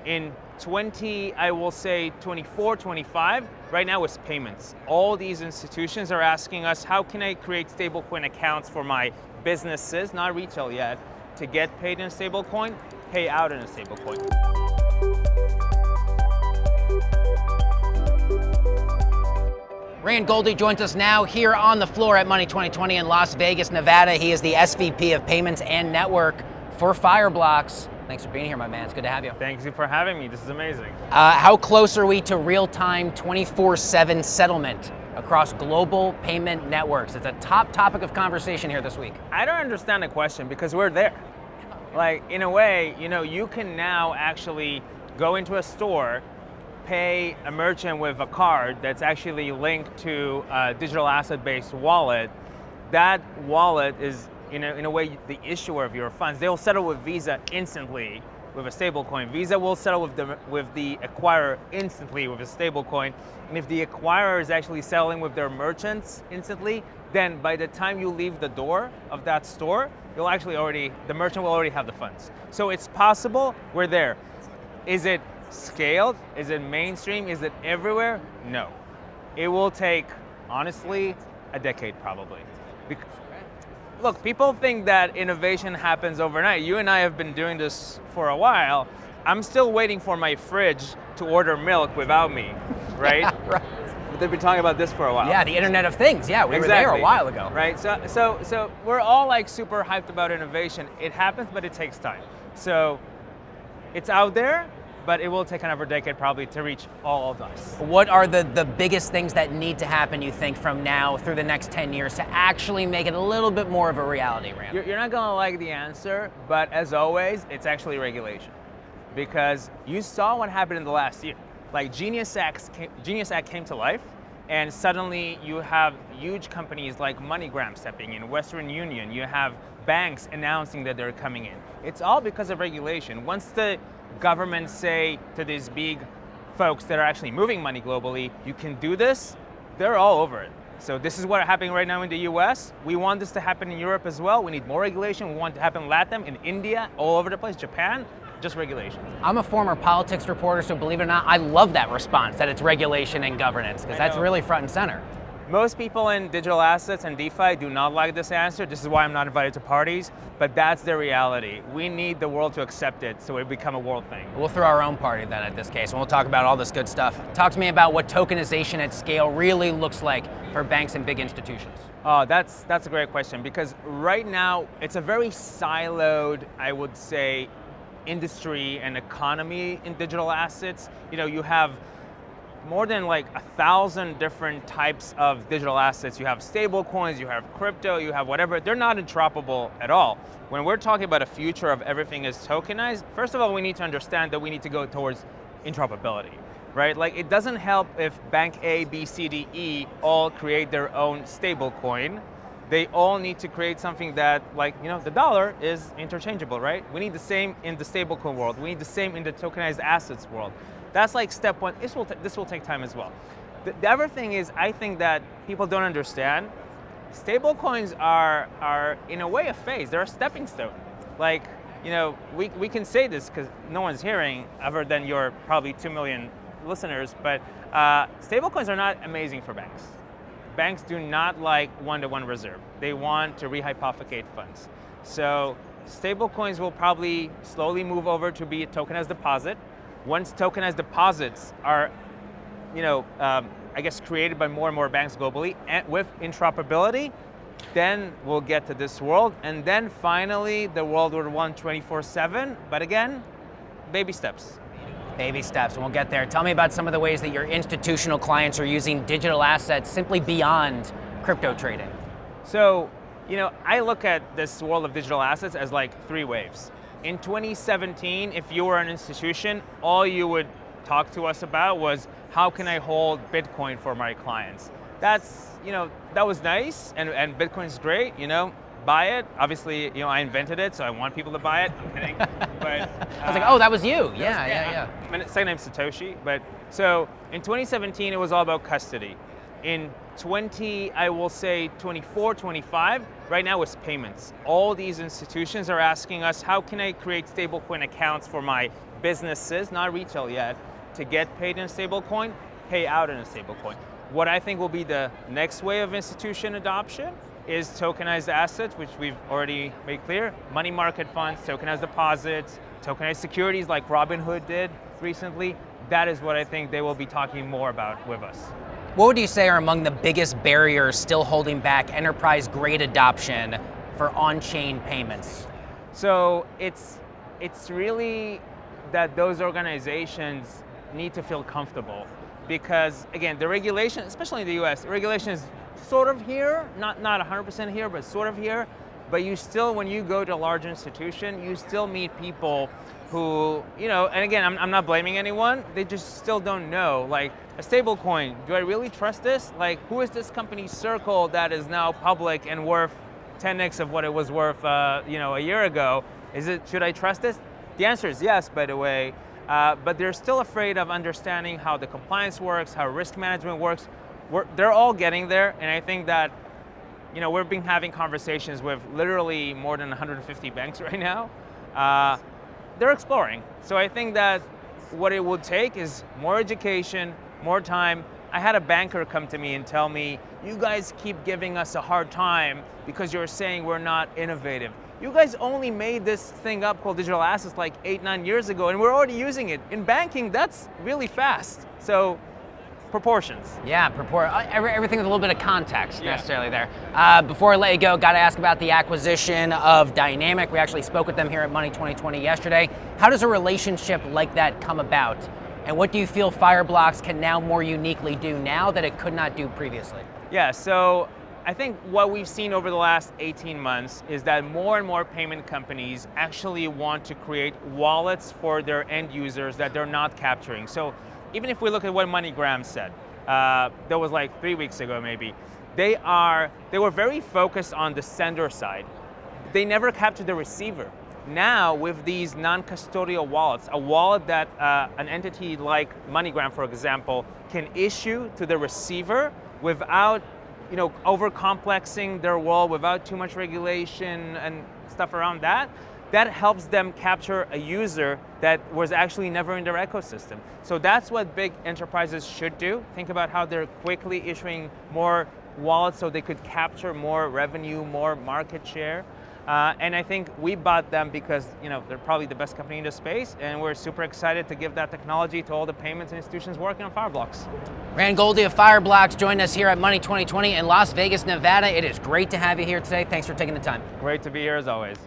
In I will say 24, 25, right now it's payments. All these institutions are asking us, how can I create stablecoin accounts for my businesses, not retail yet, to get paid in a stablecoin, pay out in a stablecoin. Rand Goldi joins us now here on the floor at Money20 in Las Vegas, Nevada. He is the SVP of Payments and Network for Fireblocks. Thanks for being here, my man. It's good to have you. Thank you for having me. This is amazing. How close are we to real-time 24/7 settlement across global payment networks? It's a top topic of conversation here this week. I don't understand the question because we're there. Like, in a way, you can now actually go into a store, pay a merchant with a card that's actually linked to a digital asset-based wallet. That wallet is, in a way, the issuer of your funds. They'll settle with Visa instantly with a stablecoin. Visa will settle with the acquirer instantly with a stablecoin. And if the acquirer is actually settling with their merchants instantly, then by the time you leave the door of that store, the merchant will already have the funds. So it's possible, we're there. Is it scaled? Is it mainstream? Is it everywhere? No. It will take, honestly, a decade probably. Look, people think that innovation happens overnight. You and I have been doing this for a while. I'm still waiting for my fridge to order milk without me, right? Right. But they've been talking about this for a while. Yeah, the Internet of Things. Yeah, we were there a while ago. Right, so we're all like super hyped about innovation. It happens, but it takes time. So it's out there, but it will take another decade probably to reach all of us. What are the biggest things that need to happen, you think, from now through the next 10 years to actually make it a little bit more of a reality, Rand? You're not gonna like the answer, but as always, it's actually regulation. Because you saw what happened in the last year. Like Genius Act came to life, and suddenly you have huge companies like MoneyGram stepping in, Western Union, you have banks announcing that they're coming in. It's all because of regulation. Once the government say to these big folks that are actually moving money globally, you can do this, they're all over it. So this is what's happening right now in the US. We want this to happen in Europe as well. We need more regulation. We want it to happen in Latin, in India, all over the place, Japan, just regulation. I'm a former politics reporter, so believe it or not, I love that response, that it's regulation and governance, because that's really front and center. Most people in digital assets and DeFi do not like this answer. This is why I'm not invited to parties, but that's the reality. We need the world to accept it so it become a world thing. We'll throw our own party then in this case, and we'll talk about all this good stuff. Talk to me about what tokenization at scale really looks like for banks and big institutions. Oh, that's a great question, because right now it's a very siloed, I would say, industry and economy in digital assets. You have more than like 1,000 different types of digital assets. You have stable coins, you have crypto, you have whatever. They're not interoperable at all. When we're talking about a future of everything is tokenized, first of all, we need to understand that we need to go towards interoperability, right? Like, it doesn't help if bank A, B, C, D, E all create their own stable coin. They all need to create something that, like, the dollar is interchangeable, right? We need the same in the stablecoin world. We need the same in the tokenized assets world. That's like step one. This will take time as well. The other thing is, I think that people don't understand, stablecoins are in a way a phase. They're a stepping stone. Like, we can say this because no one's hearing other than your probably 2 million listeners, but stablecoins are not amazing for banks. Banks do not like one-to-one reserve. They want to rehypothecate funds. So stablecoins will probably slowly move over to be a tokenized deposit. Once tokenized deposits are, I guess created by more and more banks globally, and with interoperability, then we'll get to this world. And then finally, the world will run 24/7. But again, baby steps. Baby steps, and we'll get there. Tell me about some of the ways that your institutional clients are using digital assets simply beyond crypto trading. So, I look at this world of digital assets as like 3 waves. In 2017, if you were an institution, all you would talk to us about was, how can I hold Bitcoin for my clients? That's, that was nice, and Bitcoin's great, buy it. Obviously, I invented it, so I want people to buy it. I'm kidding. But I was like, oh, that was you. Yeah. My second name's Satoshi. But so in 2017, it was all about custody. In I will say 24, 25, right now it's payments. All these institutions are asking us, how can I create stablecoin accounts for my businesses, not retail yet, to get paid in a stable coin, pay out in a stable coin. What I think will be the next way of institution adoption is tokenized assets, which we've already made clear. Money market funds, tokenized deposits, tokenized securities like Robinhood did recently. That is what I think they will be talking more about with us. What would you say are among the biggest barriers still holding back enterprise-grade adoption for on-chain payments? So it's really that those organizations need to feel comfortable, because again, the regulation, especially in the US, the regulation is sort of here, not 100% here, but sort of here. But you still, when you go to a large institution, you still meet people who, and again, I'm not blaming anyone, they just still don't know, like a stable coin, do I really trust this? Like, who is this company Circle that is now public and worth 10x of what it was worth a year ago? Should I trust this? The answer is yes, by the way, but they're still afraid of understanding how the compliance works, how risk management works. They're all getting there, and I think that we've been having conversations with literally more than 150 banks right now. They're exploring. So I think that what it would take is more education, more time. I had a banker come to me and tell me, you guys keep giving us a hard time because you're saying we're not innovative. You guys only made this thing up called digital assets like 8-9 years ago, and we're already using it. In banking, that's really fast. So proportions. Yeah, everything with a little bit of context necessarily there. Before I let you go, got to ask about the acquisition of Dynamic. We actually spoke with them here at Money 2020 yesterday. How does a relationship like that come about? And what do you feel Fireblocks can now more uniquely do now that it could not do previously? Yeah, so I think what we've seen over the last 18 months is that more and more payment companies actually want to create wallets for their end users that they're not capturing. So even if we look at what MoneyGram said, that was like 3 weeks ago maybe, they were very focused on the sender side. They never captured the receiver. Now with these non-custodial wallets, a wallet that an entity like MoneyGram, for example, can issue to the receiver without over-complexing their wallet, without too much regulation and stuff around that, that helps them capture a user that was actually never in their ecosystem. So that's what big enterprises should do. Think about how they're quickly issuing more wallets so they could capture more revenue, more market share. And I think we bought them because they're probably the best company in the space, and we're super excited to give that technology to all the payments institutions working on Fireblocks. Rand Goldi of Fireblocks joined us here at Money 2020 in Las Vegas, Nevada. It is great to have you here today. Thanks for taking the time. Great to be here as always.